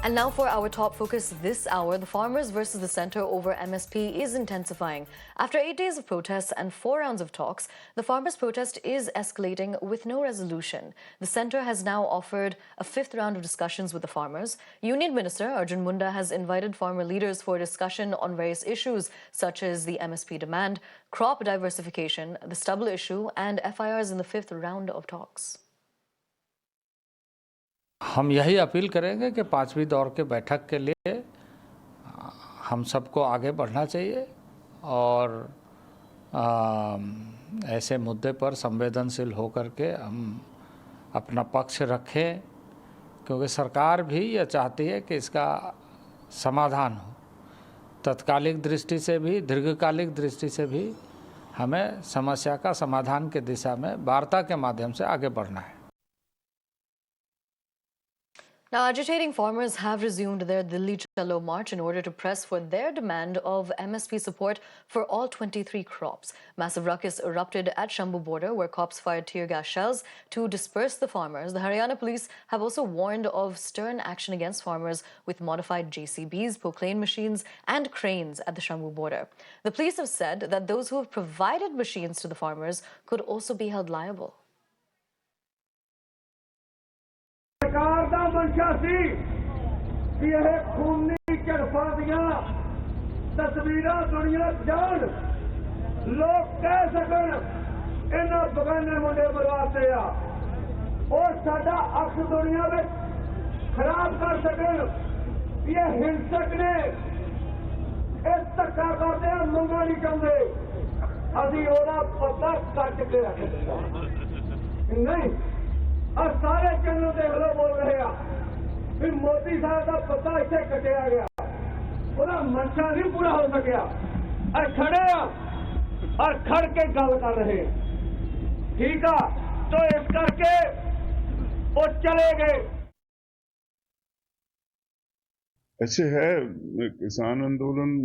And now for our top focus this hour, the farmers versus the centre over MSP is intensifying. After 8 days of protests and 4 rounds of talks, the farmers' protest is escalating with no resolution. The centre has now offered a 5th round of discussions with the farmers. Union Minister Arjun Munda has invited farmer leaders for a discussion on various issues such as the MSP demand, crop diversification, the stubble issue and FIRs in the 5th round of talks. हम यही appeal करेंगे कि 5वीं दौर के बैठक के लिए हम सबको आगे बढ़ना चाहिए और ऐसे मुद्दे पर संवेदनशील होकर के हम अपना पक्ष रखें, क्योंकि सरकार भी यह चाहती है कि इसका समाधान हो। तत्कालिक दृष्टि से भी दीर्घकालिक दृष्टि से भी हमें समस्या का समाधान की दिशा में वार्ता के माध्यम से आगे बढ़ना है। Now, agitating farmers have resumed their Delhi Chalo march in order to press for their demand of MSP support for all 23 crops. Massive ruckus erupted at Shambhu border, where cops fired tear gas shells to disperse the farmers. The Haryana police have also warned of stern action against farmers with modified JCBs, proclaim machines and cranes at the Shambhu border. The police have said that those who have provided machines to the farmers could also be held liable. सरकार का मंशा सी कि यह खूनी झड़फा दिया तस्वीर दुनिया जान लोग कह सकन इन्होंने बगाने मुंडे मरवाते आ और साडा अख दुनिया में खराब कर सकन। ये हिंसक ने इस धक्का करते हैं, मंगा नहीं चाहते, अभी ओरा पता कट के रख दिया नहीं। और सारे चैनल देख लो बोल रहे हैं कि मोदी साहब का पता इसे कटिया गया, पूरा मंशा नहीं पूरा हो सकिया और खड़े और खड़ के गल कर रहे हैं। ठीक है, तो इस करके वो चले गए। ऐसे है किसान आंदोलन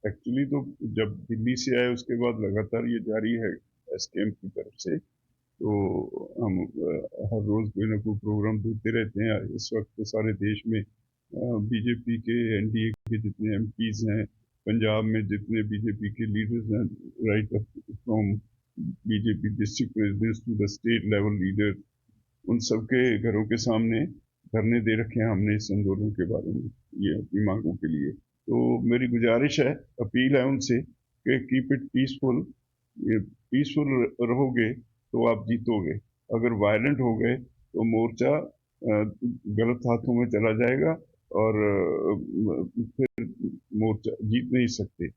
एक्चुअली तो जब दिल्ली से आए उसके बाद लगातार ये जारी है एसकेएम की तरफ से। तो हम हर रोज कोई ना कोई प्रोग्राम देते रहते हैं। इस वक्त तो सारे देश में बीजेपी के एनडीए के जितने एमपीज हैं, पंजाब में जितने बीजेपी के लीडर्स हैं, right from BJP district presidents to the state level leader, उन सबके घरों के सामने धरने दे रखे हैं हमने इस आंदोलन के बारे में, ये अपनी मांगों के लिए। तो मेरी गुजारिश है, अपील है उनसे कि कीप इट पीसफुल, पीसफुल रहोगे तो आप जीतोगे। अगर वायलेंट हो गए तो मोर्चा गलत हाथों में चला जाएगा और फिर मोर्चा जीत नहीं सकते।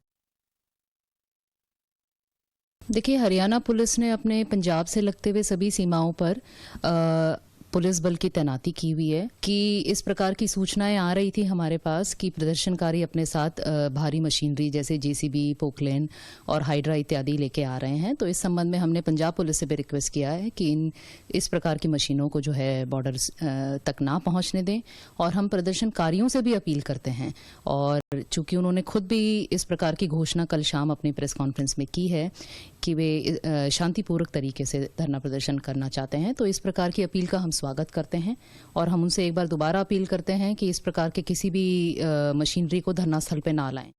देखिए, हरियाणा पुलिस ने अपने पंजाब से लगते हुए सभी सीमाओं पर पुलिस बल की तैनाती की हुई है कि इस प्रकार की सूचनाएं आ रही थी हमारे पास कि प्रदर्शनकारी अपने साथ भारी मशीनरी जैसे जेसीबी, पोकलेन और हाइड्रा इत्यादि लेके आ रहे हैं। तो इस संबंध में हमने पंजाब पुलिस से भी रिक्वेस्ट किया है कि इस प्रकार की मशीनों को जो है बॉर्डर तक ना पहुंचने दें। और हम प्रदर्शनकारियों से भी अपील करते हैं, और चूंकि उन्होंने खुद भी इस प्रकार की घोषणा कल शाम अपनी प्रेस कॉन्फ्रेंस में की है कि वे शांतिपूर्वक तरीके से धरना प्रदर्शन करना चाहते हैं, तो इस प्रकार की अपील का हम स्वागत करते हैं। और हम उनसे एक बार दोबारा अपील करते हैं कि इस प्रकार के किसी भी मशीनरी को धरना स्थल पे ना लाएं।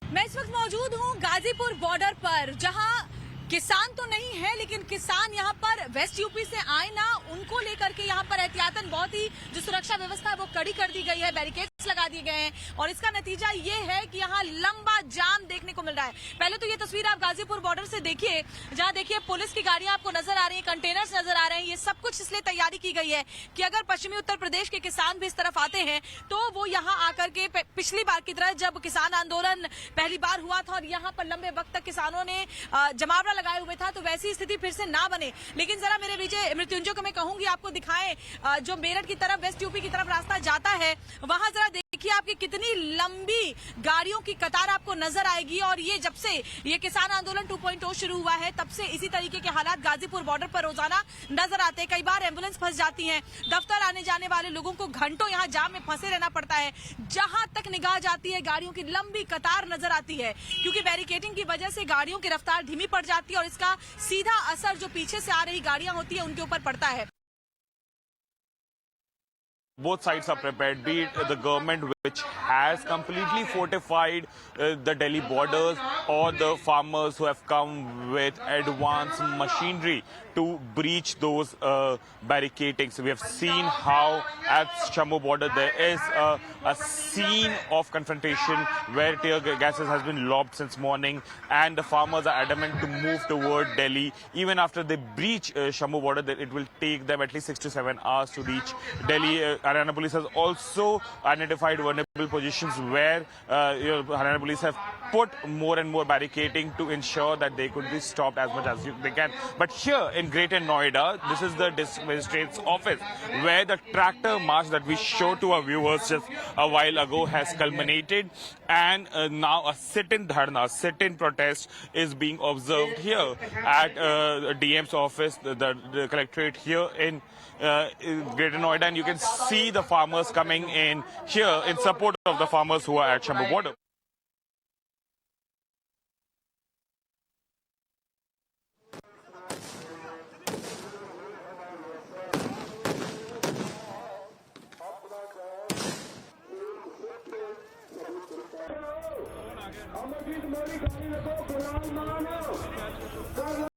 मैं इस वक्त मौजूद हूं गाजीपुर बॉर्डर पर, जहां किसान तो नहीं है लेकिन किसान यहां पर वेस्ट यूपी से आए ना, उनको लेकर के यहां पर एहतियातन बहुत ही जो सुरक्षा व्यवस्था है वो कड़ी कर दी गई है, बैरिकेड्स लगा दिए गए हैं। और इसका नतीजा ये है कि यहां लंबा जाम देखने को मिल रहा है। पहले तो ये तस्वीर आप गाजीपुर बॉर्डर से देखिए, जहां देखिए पुलिस की गाड़ियां आपको नजर आ रही है, कंटेनर्स नजर आ रहे हैं। ये सब कुछ इसलिए तैयारी की गई है कि अगर पश्चिमी उत्तर प्रदेश के किसान भी इस तरफ आते हैं तो वो यहाँ आकर के पिछली बार की तरह जब किसान आंदोलन पहली बार हुआ था और यहाँ पर लंबे वक्त तक किसानों ने जमावड़ा लगाए हुए था, तो वैसी स्थिति फिर से ना बने। लेकिन जरा मेरे विजय मृत्युंजय को मैं कहूंगी आपको दिखाएं जो मेरठ की तरफ वेस्ट यूपी की तरफ रास्ता जाता है, वहां जरा देखिए आपकी कितनी लंबी गाड़ियों की कतार आपको नजर आएगी। और ये जब से ये किसान आंदोलन 2.0 शुरू हुआ है तब से इसी तरीके के हालात गाजीपुर बॉर्डर पर रोजाना नजर आते हैं। कई बार एम्बुलेंस फंस जाती है, दफ्तर आने जाने वाले लोगों को घंटों यहाँ जाम में फंसे रहना पड़ता है। जहां तक निगाह जाती है गाड़ियों की लंबी कतार नजर आती है, क्योंकि बैरिकेडिंग की वजह से गाड़ियों की रफ्तार धीमी पड़ जाती है और इसका सीधा असर जो पीछे से आ रही गाड़ियां होती है उनके ऊपर पड़ता है। Both sides are prepared, be it the government which has completely fortified the Delhi borders, or the farmers who have come with advanced machinery to breach those barricadings. We have seen how at Jammu border there is a scene of confrontation where tear gases has been lobbed since morning, and the farmers are adamant to move toward Delhi. Even after they breach Jammu border, it will take them at least 6 to 7 hours to reach Delhi. Haryana police has also identified vulnerable positions where Haryana police have put more and more barricading to ensure that they could be stopped as much as they can. But here in Greater Noida, this is the district magistrate's office where the tractor march that we showed to our viewers just a while ago has culminated, and now a sit-in dharna, sit-in protest is being observed here at DM's office, the collectorate here in Greater Noida, and you can see the farmers coming in here in support of the farmers who are at Jammu border.